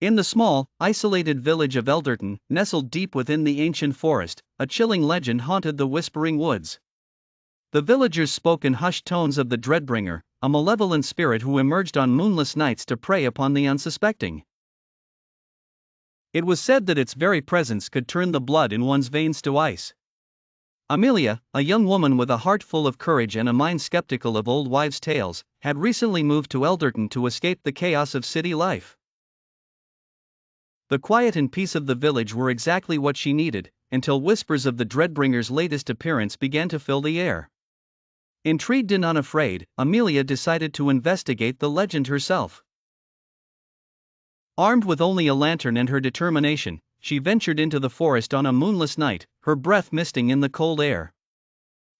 In the small, isolated village of Elderton, nestled deep within the ancient forest, a chilling legend haunted the whispering woods. The villagers spoke in hushed tones of the Dreadbringer, a malevolent spirit who emerged on moonless nights to prey upon the unsuspecting. It was said that its very presence could turn the blood in one's veins to ice. Amelia, a young woman with a heart full of courage and a mind skeptical of old wives' tales, had recently moved to Elderton to escape the chaos of city life. The quiet and peace of the village were exactly what she needed, until whispers of the Dreadbringer's latest appearance began to fill the air. Intrigued and unafraid, Amelia decided to investigate the legend herself. Armed with only a lantern and her determination, she ventured into the forest on a moonless night, her breath misting in the cold air.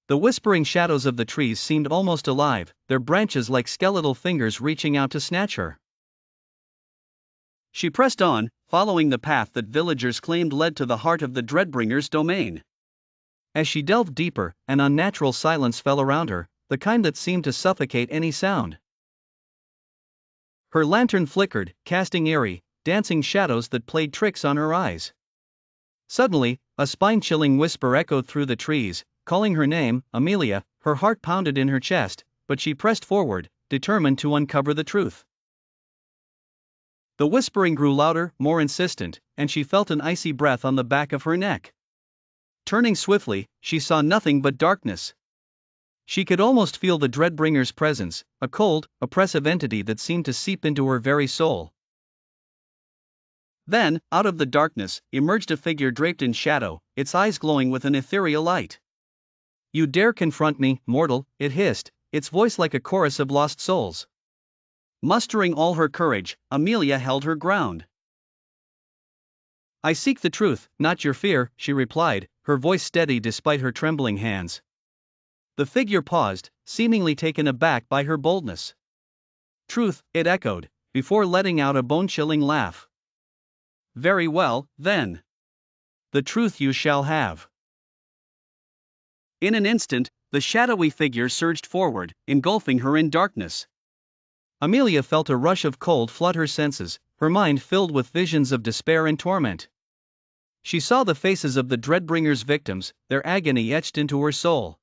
The whispering shadows of the trees seemed almost alive, their branches like skeletal fingers reaching out to snatch her. She pressed on, following the path that villagers claimed led to the heart of the Dreadbringer's domain. As she delved deeper, an unnatural silence fell around her, the kind that seemed to suffocate any sound. Her lantern flickered, casting eerie, dancing shadows that played tricks on her eyes. Suddenly, a spine-chilling whisper echoed through the trees, calling her name, Amelia. Her heart pounded in her chest, but she pressed forward, determined to uncover the truth. The whispering grew louder, more insistent, and she felt an icy breath on the back of her neck. Turning swiftly, she saw nothing but darkness. She could almost feel the Dreadbringer's presence, a cold, oppressive entity that seemed to seep into her very soul. Then, out of the darkness, emerged a figure draped in shadow, its eyes glowing with an ethereal light. "You dare confront me, mortal," it hissed, its voice like a chorus of lost souls. Mustering all her courage, Amelia held her ground. "I seek the truth, not your fear," she replied, her voice steady despite her trembling hands. The figure paused, seemingly taken aback by her boldness. "Truth," it echoed, before letting out a bone-chilling laugh. "Very well, then. The truth you shall have." In an instant, the shadowy figure surged forward, engulfing her in darkness. Amelia felt a rush of cold flood her senses, her mind filled with visions of despair and torment. She saw the faces of the Dreadbringer's victims, their agony etched into her soul.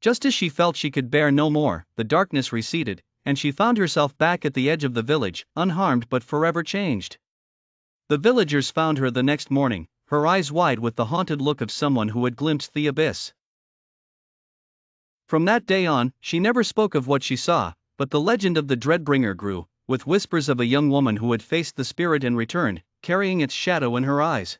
Just as she felt she could bear no more, the darkness receded, and she found herself back at the edge of the village, unharmed but forever changed. The villagers found her the next morning, her eyes wide with the haunted look of someone who had glimpsed the abyss. From that day on, she never spoke of what she saw, but the legend of the Dreadbringer grew, with whispers of a young woman who had faced the spirit and returned, carrying its shadow in her eyes.